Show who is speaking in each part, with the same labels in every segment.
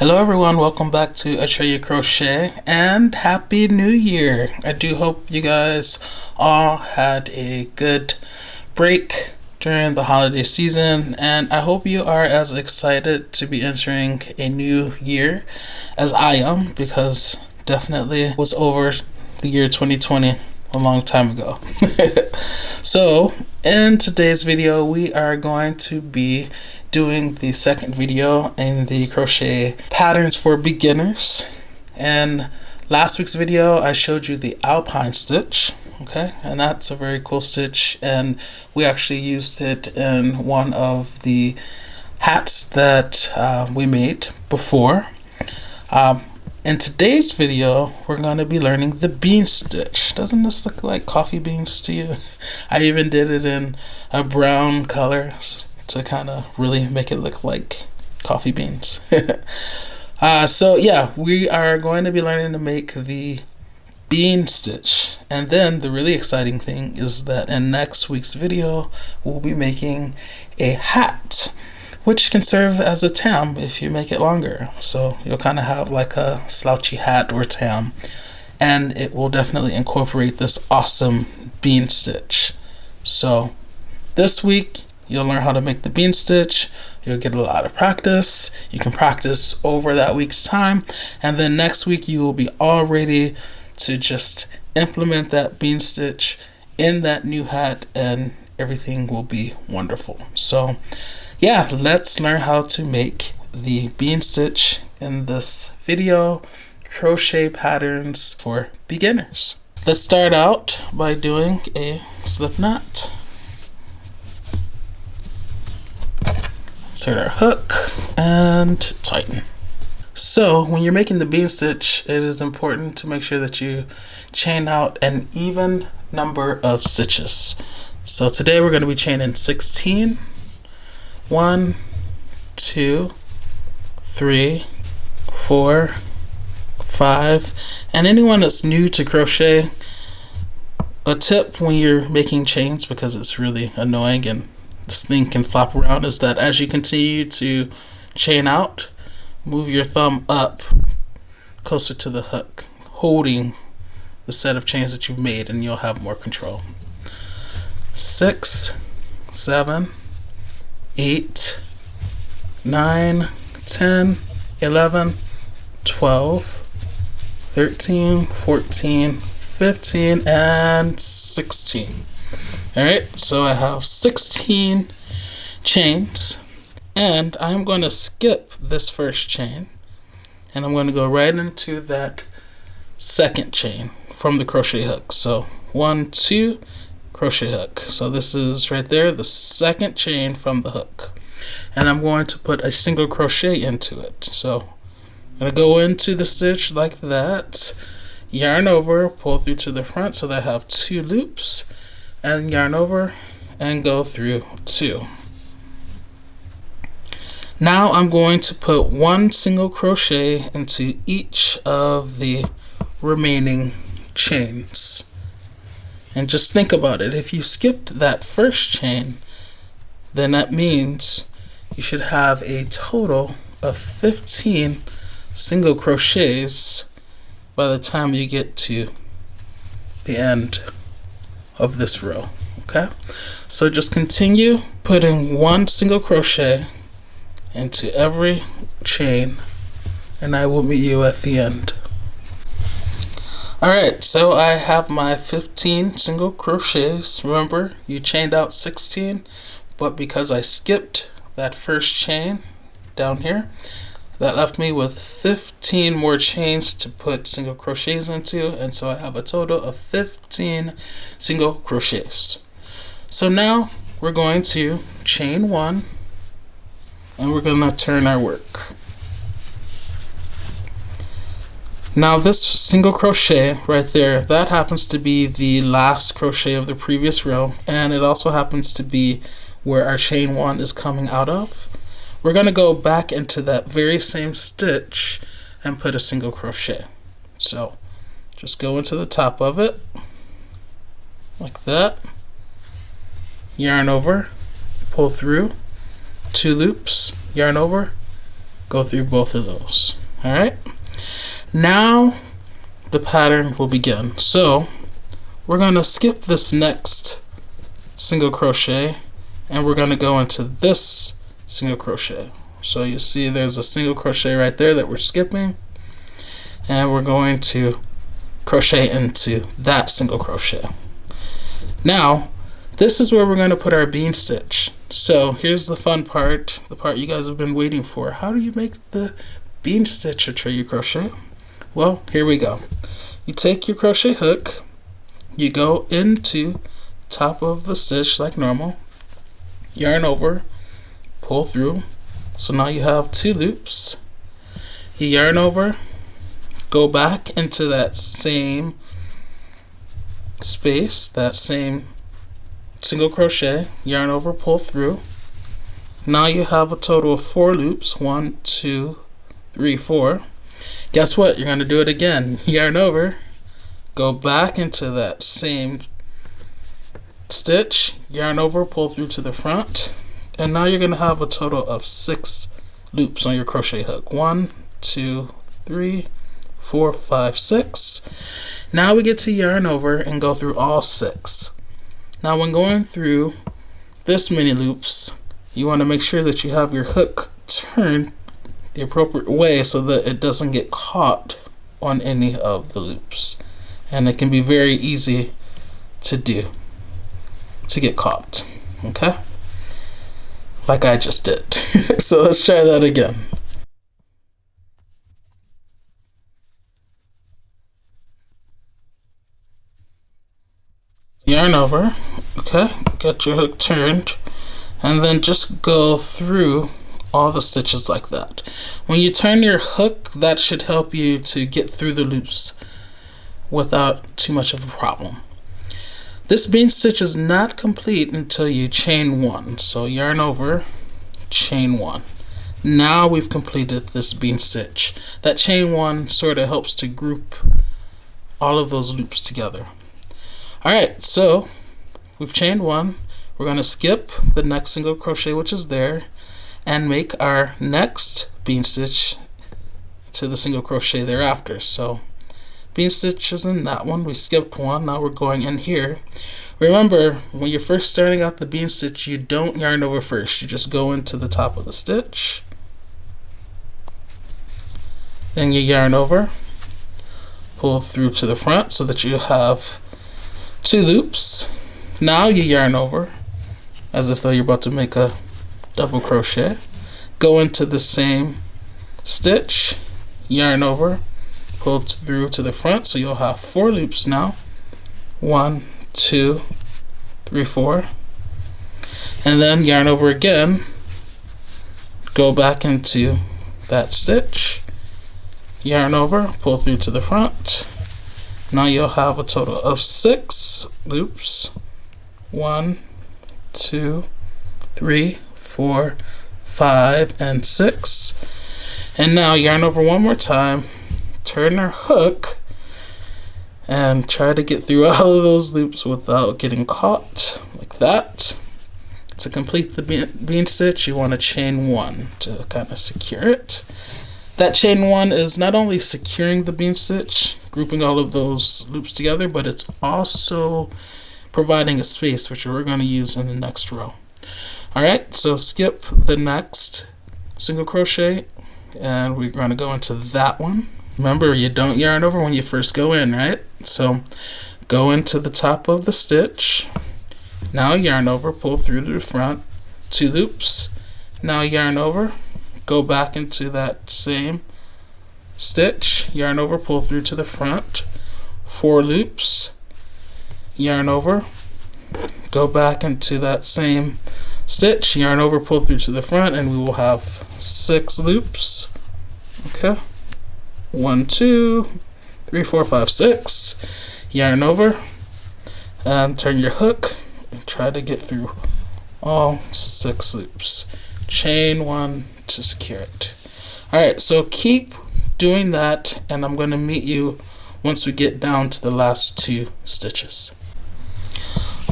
Speaker 1: Hello everyone, welcome back to Atreyu Crochet and Happy New Year! I do hope you guys all had a good break during the holiday season, and I hope you are as excited to be entering a new year as I am, because definitely was over the year 2020 a long time ago. So in today's video we are going to be doing the second video in the crochet patterns for beginners. In last week's video I showed you the alpine stitch, okay, and that's a very cool stitch, and we actually used it in one of the hats that we made before. In today's video we're going to be learning the bean stitch. Doesn't this look like coffee beans to you? I even did it in a brown color to kind of really make it look like coffee beans. So yeah, we are going to be learning to make the bean stitch, and then the really exciting thing is that in next week's video we'll be making a hat, which can serve as a tam if you make it longer. So you'll kind of have like a slouchy hat or tam, and it will definitely incorporate this awesome bean stitch. So this week you'll learn how to make the bean stitch. You'll get a lot of practice. You can practice over that week's time, and then next week you will be all ready to just implement that bean stitch in that new hat, and everything will be wonderful. So yeah, let's learn how to make the bean stitch in this video, crochet patterns for beginners. Let's start out by doing a slip knot. Insert our hook and tighten. So when you're making the bean stitch, it is important to make sure that you chain out an even number of stitches. So today we're going to be chaining 16. 1, 2, 3, 4, 5, and anyone that's new to crochet, a tip when you're making chains, because it's really annoying and this thing can flop around, is that as you continue to chain out, move your thumb up closer to the hook, holding the set of chains that you've made, and you'll have more control. 6, 7, 8, 9, 10, 11, 12, 13, 14, 15, and 16. Alright, so I have 16 chains, and I'm going to skip this first chain, and I'm going to go right into that second chain from the crochet hook. So 1, 2, crochet hook. So this is right there, the second chain from the hook, and I'm going to put a single crochet into it. So I'm going to go into the stitch like that, yarn over, pull through to the front so that I have 2 loops, and yarn over and go through 2. Now I'm going to put 1 single crochet into each of the remaining chains. And just think about it. If you skipped that first chain, then that means you should have a total of 15 single crochets by the time you get to the end of this row. Okay? So just continue putting 1 single crochet into every chain, and I will meet you at the end. Alright, so I have my 15 single crochets. Remember, you chained out 16, but because I skipped that first chain down here, that left me with 15 more chains to put single crochets into, and so I have a total of 15 single crochets. So now we're going to chain 1, and we're going to turn our work. Now this single crochet right there, that happens to be the last crochet of the previous row, and it also happens to be where our chain 1 is coming out of. We're going to go back into that very same stitch and put a single crochet. So just go into the top of it like that, yarn over, pull through, 2 loops, yarn over, go through both of those. All right, now the pattern will begin. So we're going to skip this next single crochet and we're going to go into this single crochet. So you see there's a single crochet right there that we're skipping, and we're going to crochet into that single crochet. Now this is where we're going to put our bean stitch. So here's the fun part, the part you guys have been waiting for. How do you make the bean stitch Atreyu Crochet? Well, here we go. You take your crochet hook, you go into top of the stitch like normal, yarn over, pull through. So now you have 2 loops. You yarn over, go back into that same space, that same single crochet, yarn over, pull through. Now you have a total of 4 loops. 1, 2, 3, 4. Guess what? You're going to do it again. Yarn over, go back into that same stitch, yarn over, pull through to the front, and now you're going to have a total of 6 loops on your crochet hook. 1, 2, 3, 4, 5, 6. Now we get to yarn over and go through all 6. Now when going through this many loops, you want to make sure that you have your hook turned the appropriate way so that it doesn't get caught on any of the loops. And it can be very easy to do, to get caught, okay? Like I just did. So let's try that again. Yarn over, okay, get your hook turned, and then just go through all the stitches like that. When you turn your hook, that should help you to get through the loops without too much of a problem. This bean stitch is not complete until you chain 1. So yarn over, chain 1. Now we've completed this bean stitch. That chain 1 sort of helps to group all of those loops together. Alright, so we've chained 1. We're going to skip the next single crochet which is there and make our next bean stitch to the single crochet thereafter. So bean stitches in that one, we skipped 1, now we're going in here. Remember, when you're first starting out the bean stitch, you don't yarn over first, you just go into the top of the stitch, then you yarn over, pull through to the front so that you have 2 loops. Now you yarn over as if though you're about to make a double crochet, go into the same stitch, yarn over, pull through to the front, so you'll have 4 loops now. 1, 2, 3, 4, and then yarn over again, go back into that stitch, yarn over, pull through to the front. Now you'll have a total of 6 loops. 1, 2, 3, 4, 5, and 6. And now yarn over one more time, turn our hook, and try to get through all of those loops without getting caught, like that. To complete the bean stitch, you want to chain 1 to kind of secure it. That chain 1 is not only securing the bean stitch, grouping all of those loops together, but it's also providing a space which we're going to use in the next row. Alright, so skip the next single crochet and we're going to go into that one. Remember, you don't yarn over when you first go in, right? So go into the top of the stitch, now yarn over, pull through to the front, 2 loops, now yarn over, go back into that same stitch, yarn over, pull through to the front, 4 loops, yarn over, go back into that same stitch, yarn over, pull through to the front, and we will have 6 loops. Okay, 1, 2, 3, 4, 5, 6. Yarn over and turn your hook and try to get through all 6 loops. Chain 1 to secure it. Alright, so keep doing that, and I'm going to meet you once we get down to the last 2 stitches.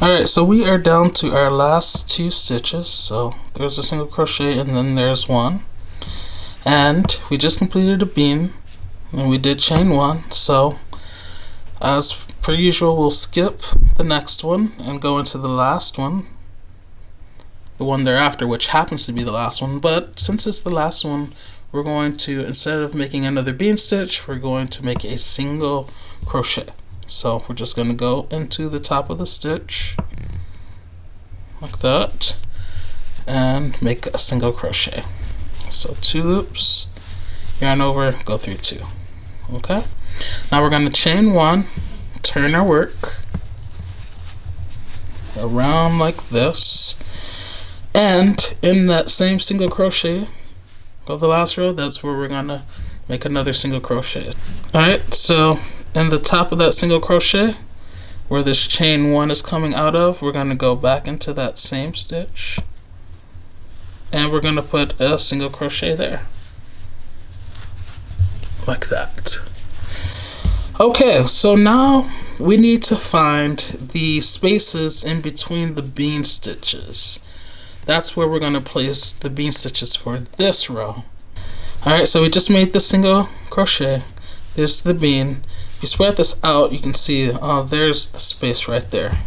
Speaker 1: Alright, so we are down to our last 2 stitches. So there's a single crochet and then there's one. And we just completed a bean, and we did chain 1, so as per usual we'll skip the next one and go into the last one, the one thereafter, which happens to be the last one. But since it's the last one, we're going to, instead of making another bean stitch, we're going to make a single crochet. So we're just going to go into the top of the stitch like that and make a single crochet. So 2 loops, yarn over, go through 2. Okay, now we're going to chain 1, turn our work around like this, and in that same single crochet of the last row, that's where we're going to make another single crochet. Alright, so in the top of that single crochet where this chain 1 is coming out of, we're going to go back into that same stitch, and we're going to put a single crochet there like that. Okay, so now we need to find the spaces in between the bean stitches. That's where we're going to place the bean stitches for this row. Alright, so we just made the single crochet. There's the bean. If you spread this out, you can see there's the space right there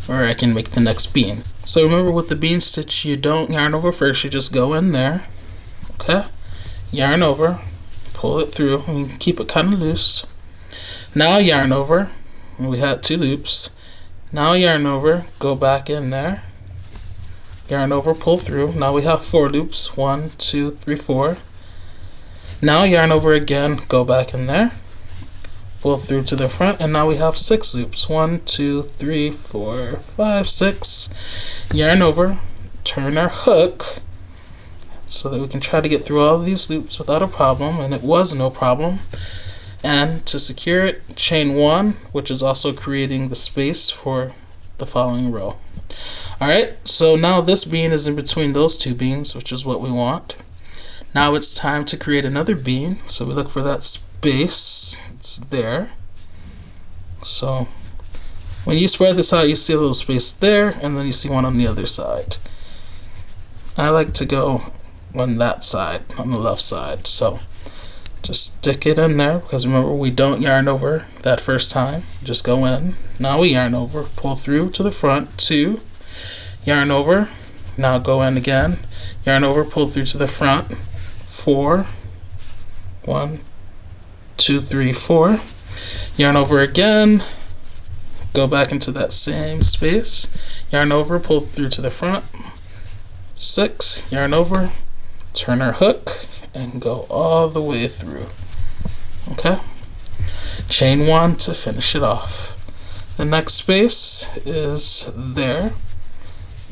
Speaker 1: where I can make the next bean. So remember, with the bean stitch, you don't yarn over first, you just go in there, okay, yarn over, pull it through, and you can keep it kind of loose. Now yarn over, and we had 2 loops. Now yarn over, go back in there, yarn over, pull through. Now we have 4 loops, 1, 2, 3, 4. Now yarn over again, go back in there, pull through to the front, and now we have 6 loops, 1, 2, 3, 4, 5, 6. Yarn over, turn our hook so that we can try to get through all of these loops without a problem, and it was no problem. And to secure it, chain 1, which is also creating the space for the following row. Alright, so now this bean is in between those 2 beans, which is what we want. Now it's time to create another bean, so we look for that space. It's there. So when you spread this out, you see a little space there, and then you see one on the other side. I like to go on that side, on the left side. So just stick it in there, because remember, we don't yarn over that first time. Just go in. Now we yarn over, pull through to the front, 2, yarn over, now go in again, yarn over, pull through to the front, 4, 1, 2, 3, 4, yarn over again, go back into that same space, yarn over, pull through to the front, 6, yarn over, turn our hook, and go all the way through. Okay, chain 1 to finish it off. The next space is there,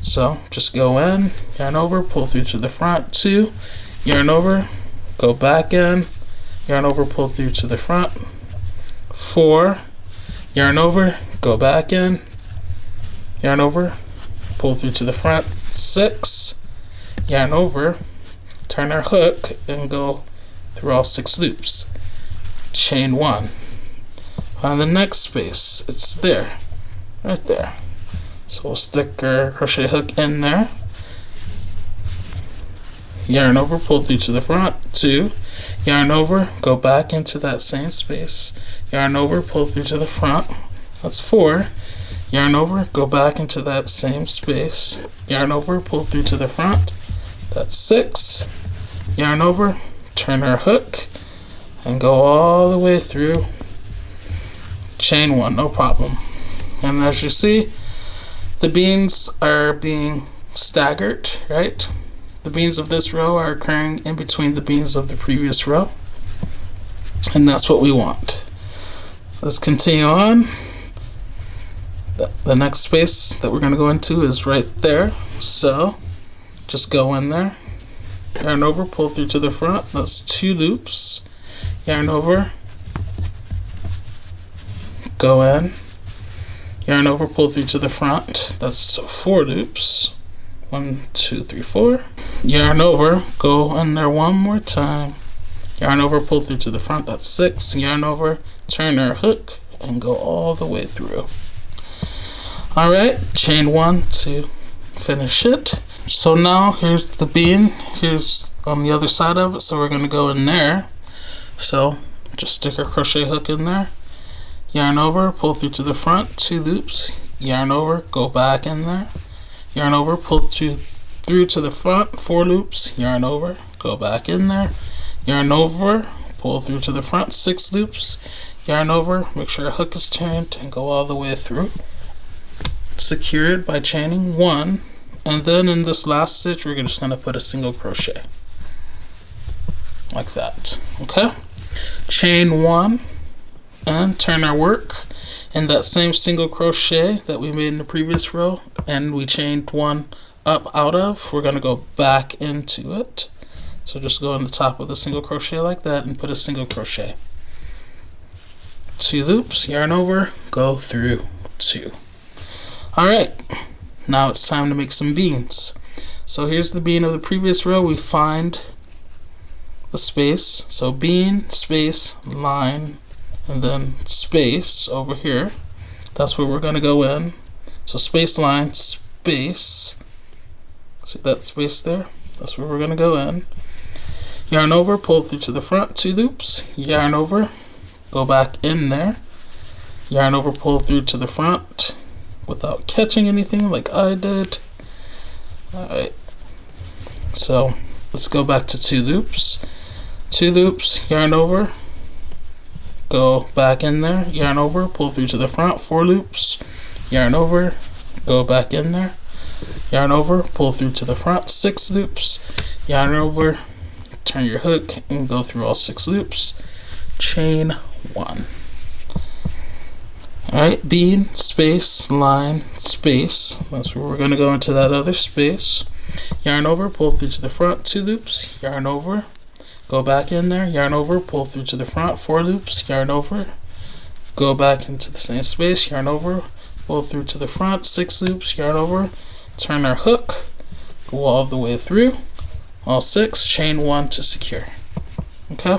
Speaker 1: so just go in, yarn over, pull through to the front, 2, yarn over, go back in, yarn over, pull through to the front, 4, yarn over, go back in, yarn over, pull through to the front, 6, yarn over, turn our hook, and go through all 6 loops. Chain 1. Find the next space. It's there, right there. So we'll stick our crochet hook in there, yarn over, pull through to the front, 2, yarn over, go back into that same space, yarn over, pull through to the front, that's 4, yarn over, go back into that same space, yarn over, pull through to the front, that's 6, yarn over, turn our hook, and go all the way through, chain 1, no problem. And as you see, the beans are being staggered, right? The beans of this row are occurring in between the beans of the previous row, and that's what we want. Let's continue on. The next space that we're going to go into is right there, so just go in there, yarn over, pull through to the front, that's 2 loops, yarn over, go in, yarn over, pull through to the front, that's 4 loops, 1, 2, 3, 4, yarn over, go in there one more time, yarn over, pull through to the front, that's 6, yarn over, turn our hook, and go all the way through. Alright, chain 1 to finish it. So now here's the bean, here's on the other side of it, so we're going to go in there. So just stick our crochet hook in there, yarn over, pull through to the front, 2 loops, yarn over, go back in there, yarn over, pull through to the front, 4 loops, yarn over, go back in there, yarn over, pull through to the front, 6 loops, yarn over, make sure our hook is turned, and go all the way through. Secure it by chaining 1, and then in this last stitch we're just going to put a single crochet like that. Okay, chain 1 and turn our work in that same single crochet that we made in the previous row, and we chained 1 up out of. We're going to go back into it, so just go on the top of the single crochet like that and put a single crochet, 2 loops, yarn over, go through 2. Alright, now it's time to make some beans. So here's the bean of the previous row. We find the space, so bean, space, line, and then space over here. That's where we're going to go in. So space, line, space. See that space there? That's where we're going to go in. Yarn over, pull through to the front, 2 loops, yarn over, go back in there, yarn over, pull through to the front without catching anything like I did. Alright, so let's go back to 2 loops, 2 loops, yarn over, go back in there, yarn over, pull through to the front, 4 loops, yarn over, go back in there, yarn over, pull through to the front, 6 loops, yarn over, turn your hook and go through all 6 loops, chain 1. Alright, bean, space, line, space. That's where we're going to go into that other space. Yarn over, pull through to the front, 2 loops, yarn over, go back in there, yarn over, pull through to the front, 4 loops, yarn over, go back into the same space, yarn over, pull through to the front, 6 loops, yarn over, turn our hook, go all the way through, all 6, chain 1 to secure. Okay?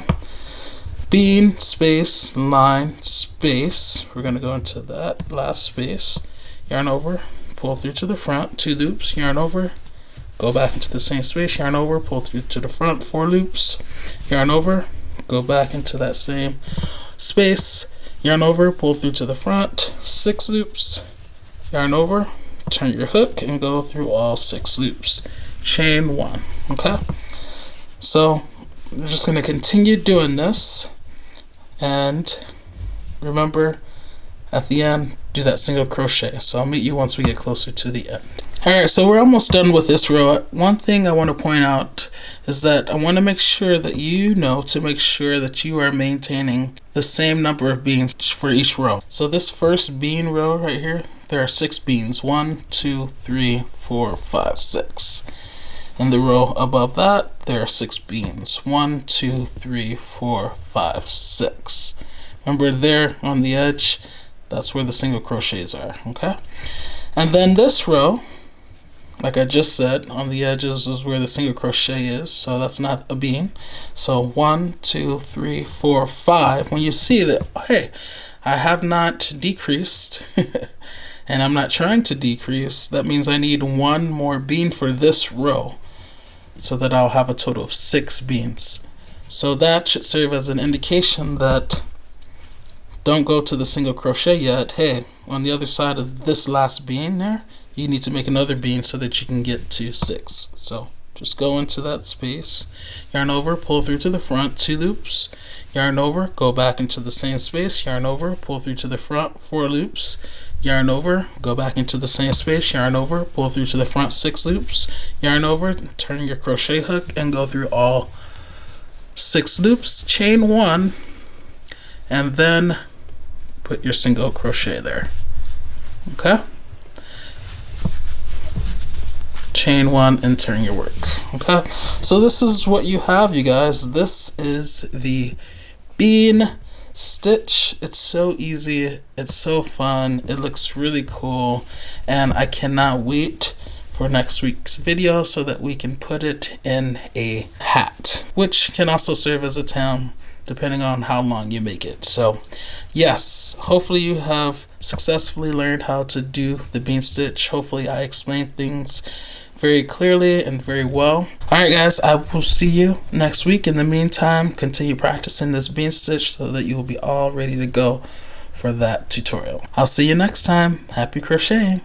Speaker 1: Bean, space, line, space. We're going to go into that last space. Yarn over, pull through to the front, 2 loops, yarn over, go back into the same space, yarn over, pull through to the front, 4 loops, yarn over, go back into that same space, yarn over, pull through to the front, 6 loops, yarn over, turn your hook and go through all 6 loops, chain 1. Okay, so we're just going to continue doing this. And remember, at the end, do that single crochet. So I'll meet you once we get closer to the end. Alright, so we're almost done with this row. One thing I want to point out is that I want to make sure that you know to make sure that you are maintaining the same number of beans for each row. So this first bean row right here, there are 6 beans. 1, 2, 3, 4, 5, 6. In the row above that, there are 6 beans. 1, 2, 3, 4, 5, 6. Remember there on the edge, that's where the single crochets are, okay? And then this row, like I just said, on the edges is where the single crochet is, so that's not a bean. So 1, 2, 3, 4, 5. When you see that, hey, I have not decreased, and I'm not trying to decrease, that means I need 1 more bean for this row, so that I'll have a total of 6 beans. So that should serve as an indication that don't go to the single crochet yet. Hey, on the other side of this last bean there, you need to make another bean so that you can get to 6. So just go into that space, yarn over, pull through to the front, 2 loops, yarn over, go back into the same space, yarn over, pull through to the front, 4 loops, yarn over, go back into the same space, yarn over, pull through to the front, 6 loops, yarn over, turn your crochet hook and go through all 6 loops, chain 1, and then put your single crochet there. Okay? Chain 1 and turn your work. Okay? So this is what you have, you guys. This is the bean stitch. It's so easy, it's so fun, it looks really cool, and I cannot wait for next week's video so that we can put it in a hat, which can also serve as a tam depending on how long you make it. So yes, hopefully you have successfully learned how to do the bean stitch. Hopefully I explained things very clearly and very well. Alright guys, I will see you next week. In the meantime, continue practicing this bean stitch so that you will be all ready to go for that tutorial. I'll see you next time. Happy crocheting!